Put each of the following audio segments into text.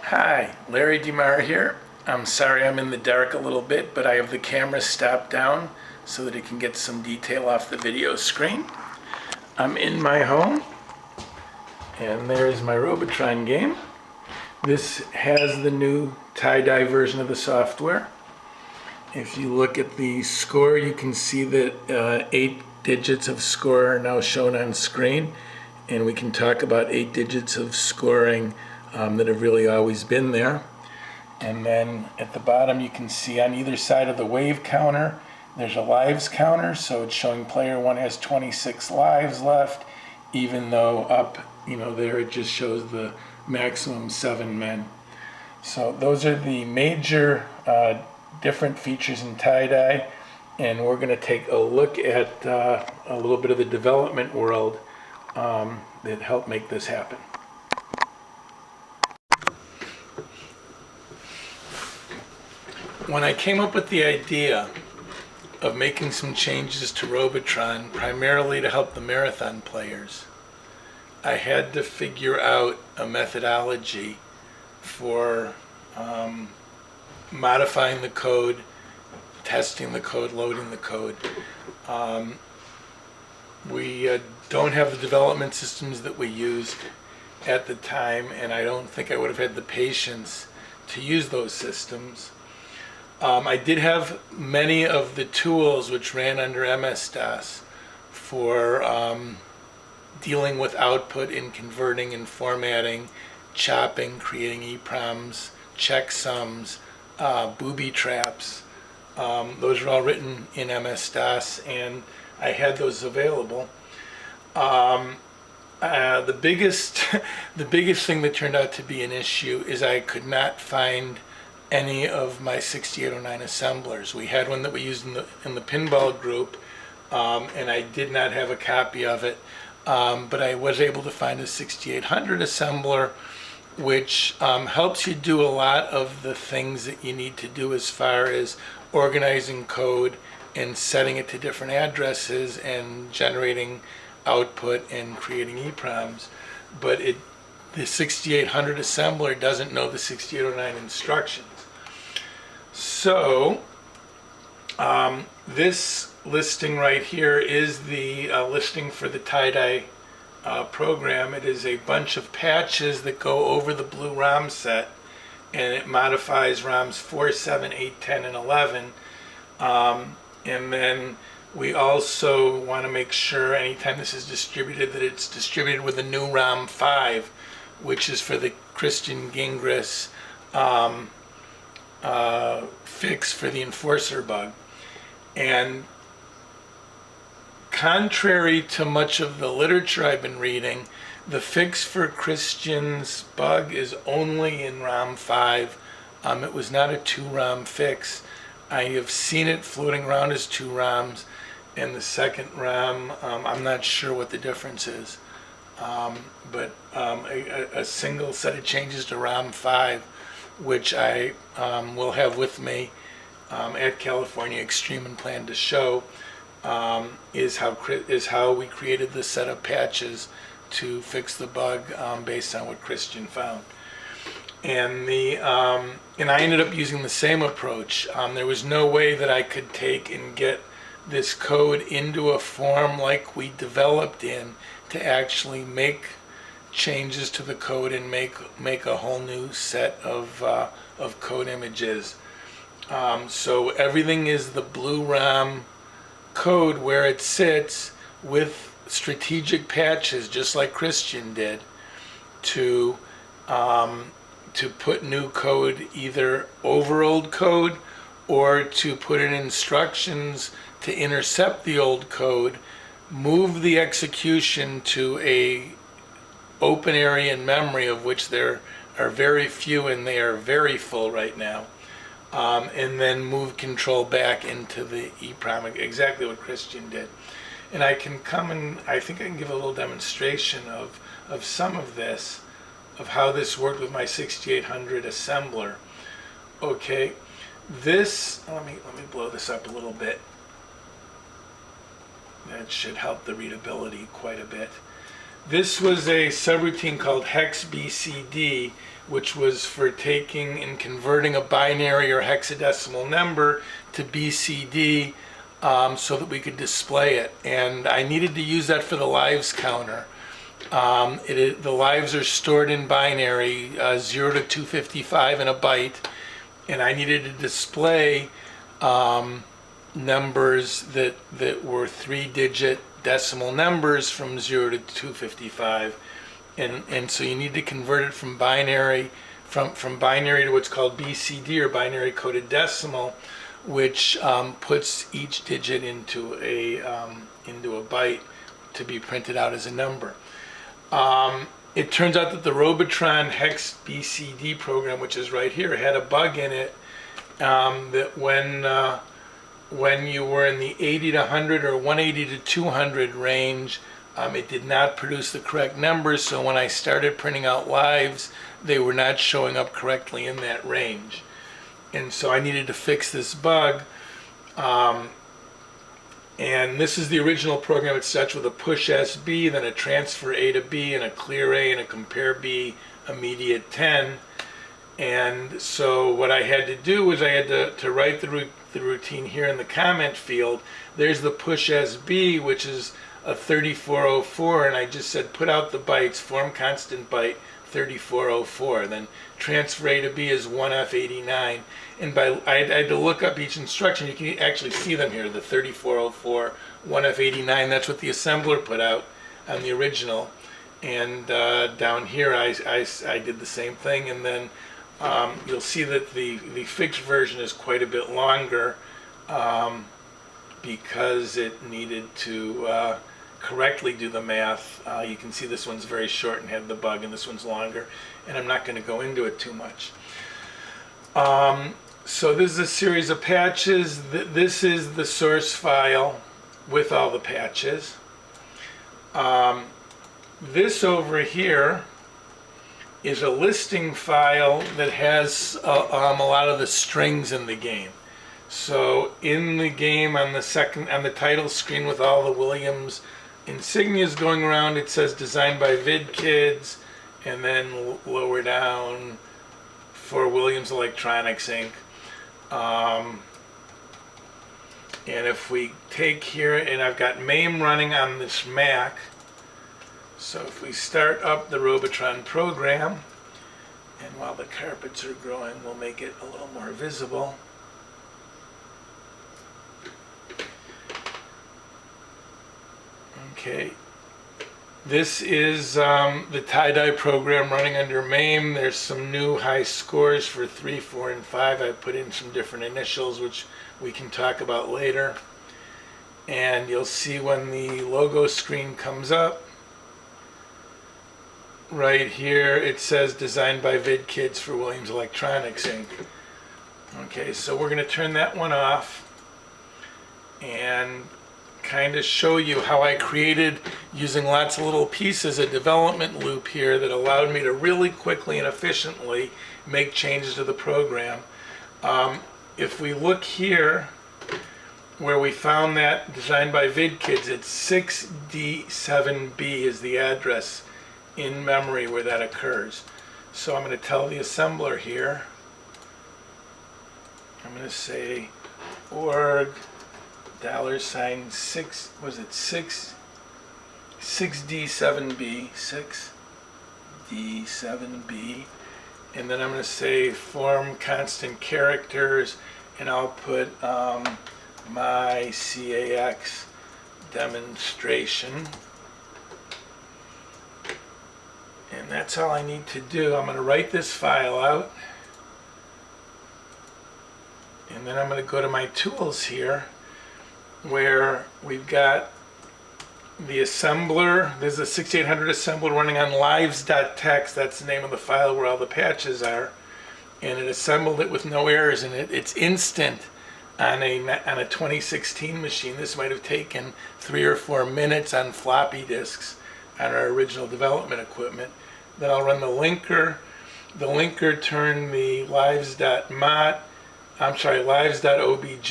Hi, Larry DeMar here. I'm sorry I'm in the dark a little bit, but I have the camera stopped down so that it can get some detail off the video screen. I'm in my home, and there's my Robotron game. This has the new tie-dye version of the software. If you look at the score, you can see that 8 digits of score are now shown on screen, and we can talk about 8 digits of scoring that have really always been there. And then at the bottom you can see on either side of the wave counter there's a lives counter, so it's showing player 1 has 26 lives left, even though up there it just shows the maximum 7 men. So those are the major different features in tie-dye, and we're going to take a look at a little bit of the development world that helped make this happen. When I came up with the idea of making some changes to Robotron, primarily to help the marathon players, I had to figure out a methodology for modifying the code, testing the code, loading the code. We don't have the development systems that we used at the time, and I don't think I would have had the patience to use those systems. I did have many of the tools which ran under MS-DOS for dealing with output and converting and formatting, chopping, creating EPROMs, checksums, booby traps. Those are all written in MS-DOS, and I had those available. The biggest thing that turned out to be an issue is I could not find any of my 6809 assemblers. We had one that we used in the pinball group, and I did not have a copy of it, but I was able to find a 6800 assembler, which helps you do a lot of the things that you need to do as far as organizing code and setting it to different addresses and generating output and creating EPROMs. But the 6800 assembler doesn't know the 6809 instructions. So this listing right here is the listing for the tie-dye program. It is a bunch of patches that go over the blue ROM set, and it modifies ROMs 4, 7, 8, 10, and 11. And then we also want to make sure anytime this is distributed that it's distributed with a new ROM 5, which is for the Christian Gingras fix for the enforcer bug. And contrary to much of the literature I've been reading, the fix for Christian's bug is only in ROM 5. It was not a 2-ROM fix. I have seen it floating around as 2 ROMs, and the second ROM, I'm not sure what the difference is. But a single set of changes to ROM 5, which I will have with me at California Extreme and plan to show, is how we created this set of patches to fix the bug based on what Christian found. And I ended up using the same approach. There was no way that I could take and get this code into a form like we developed in to actually make changes to the code and make a whole new set of code images. So everything is the blue ROM code where it sits, with strategic patches, just like Christian did, to put new code either over old code or to put in instructions to intercept the old code, move the execution to a open area in memory, of which there are very few and they are very full right now, and then move control back into the EPROM, exactly what Christian did. And I think I can give a little demonstration of some of this, of how this worked with my 6800 assembler. Okay, this, let me blow this up a little bit. That should help the readability quite a bit. This was a subroutine called hex BCD, which was for taking and converting a binary or hexadecimal number to BCD so that we could display it. And I needed to use that for the lives counter. The lives are stored in binary, 0 to 255 in a byte, and I needed to display numbers that were 3-digit decimal numbers from 0 to 255, and so you need to convert it from binary to what's called BCD, or binary coded decimal, which puts each digit into a byte to be printed out as a number. It turns out that the Robotron hex BCD program, which is right here, had a bug in it that when you were in the 80 to 100 or 180 to 200 range, it did not produce the correct numbers. So when I started printing out lives, they were not showing up correctly in that range. And so I needed to fix this bug. And this is the original program. It starts with a push SB, then a transfer A to B, and a clear A, and a compare B immediate 10. And so what I had to do was I had to write the routine here in the comment field. There's the push SB, which is a 3404, and I just said put out the bytes, form constant byte 3404. Then transfer A to B is 1F89. And I had to look up each instruction. You can actually see them here, the 3404, 1F89. That's what the assembler put out on the original. And down here I did the same thing. And then you'll see that the fixed version is quite a bit longer because it needed to correctly do the math. You can see this one's very short and had the bug, and this one's longer, and I'm not going to go into it too much. So this is a series of patches. This is the source file with all the patches. This over here is a listing file that has a lot of the strings in the game. So in the game, on the title screen with all the Williams insignias going around, it says designed by VidKids, and then lower down for Williams Electronics Inc. And if we take here, and I've got MAME running on this Mac, so if we start up the Robotron program, and while the carpets are growing, we'll make it a little more visible. Okay, this is the tie-dye program running under MAME. There's some new high scores for 3, 4, and 5. I put in some different initials, which we can talk about later. And you'll see when the logo screen comes up, right here it says designed by VidKids for Williams Electronics Inc. Okay, so we're going to turn that one off and kind of show you how I created, using lots of little pieces, a development loop here that allowed me to really quickly and efficiently make changes to the program. If we look here where we found that designed by VidKids, it's 6D7B is the address in memory where that occurs. So I'm going to tell the assembler here, I'm going to say org $6, was it 6D7B, 6D7B, and then I'm going to say form constant characters, and I'll put my CAX demonstration, and that's all I need to do. I'm going to write this file out, and then I'm going to go to my tools here, where we've got the assembler. There's a 6800 assembler running on lives.txt. That's the name of the file where all the patches are, and it assembled it with no errors in it. It's instant on a 2016 machine. This might have taken 3 or 4 minutes on floppy disks on our original development equipment. Then I'll run the linker. The linker turned the lives.obj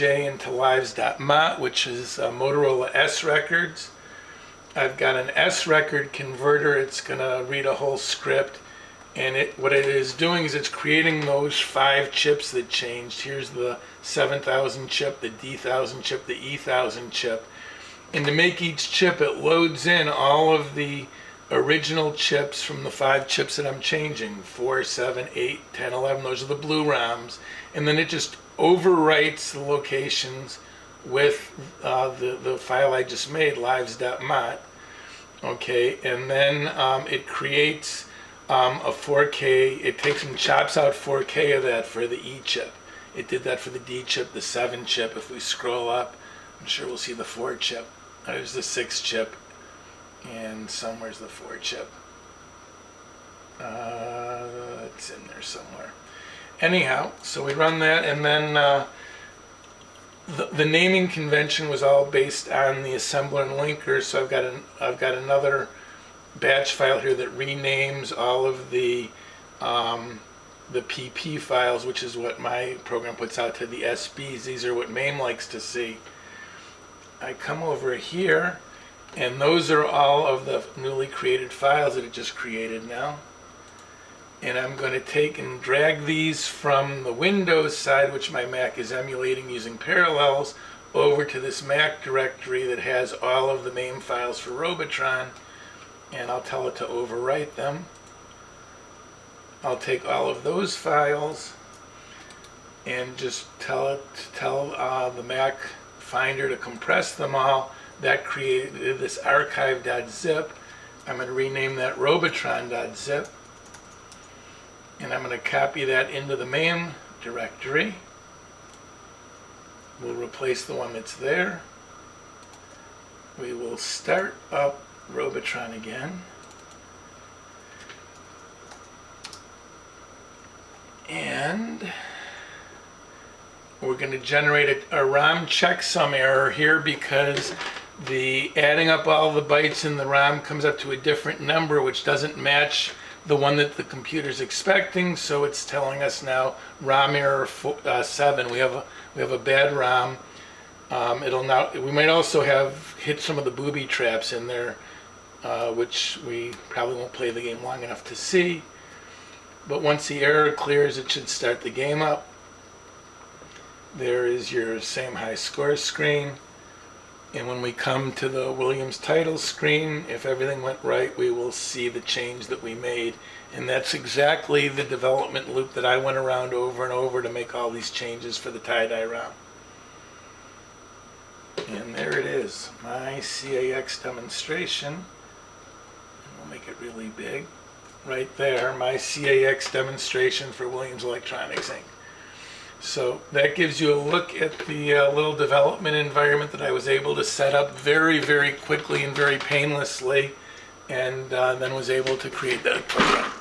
into lives.mot, which is Motorola S records. I've got an S record converter. It's going to read a whole script. And what it is doing is it's creating those 5 chips that changed. Here's the 7000 chip, the D1000 chip, the E1000 chip. And to make each chip, it loads in all of the original chips from the 5 chips that I'm changing. 4, 7, 8, 10, 11. Those are the blue ROMs. And then it just overwrites the locations with the file I just made, lives.mot. Okay, and then it creates a 4K. It takes and chops out 4K of that for the E chip. It did that for the D chip, the 7 chip. If we scroll up, I'm sure we'll see the 4 chip. There's the 6 chip, and somewhere's the 4 chip. It's in there somewhere. Anyhow, so we run that, and then the naming convention was all based on the assembler and linker. So I've got another batch file here that renames all of the PP files, which is what my program puts out to the SBs. These are what MAME likes to see. I come over here, and those are all of the newly created files that it just created now. And I'm going to take and drag these from the Windows side, which my Mac is emulating using Parallels, over to this Mac directory that has all of the MAME files for Robotron, and I'll tell it to overwrite them. I'll take all of those files and just tell the Mac Finder to compress them all. That created this archive.zip. I'm going to rename that robotron.zip, and I'm going to copy that into the MAME directory. We'll replace the one that's there. We will start up Robotron again. And we're going to generate a ROM checksum error here because the adding up all the bytes in the ROM comes up to a different number, which doesn't match the one that the computer's expecting. So it's telling us now ROM error 7. We have a bad ROM. We might also have hit some of the booby traps in there, which we probably won't play the game long enough to see. But once the error clears, it should start the game up. There is your same high score screen. And when we come to the Williams title screen, if everything went right, we will see the change that we made. And that's exactly the development loop that I went around over and over to make all these changes for the tie-dye ROM. And there it is, my CAX demonstration. And we'll make it really big. Right there, my CAX demonstration for Williams Electronics Inc. So that gives you a look at the little development environment that I was able to set up very, very quickly and very painlessly, and then was able to create that program.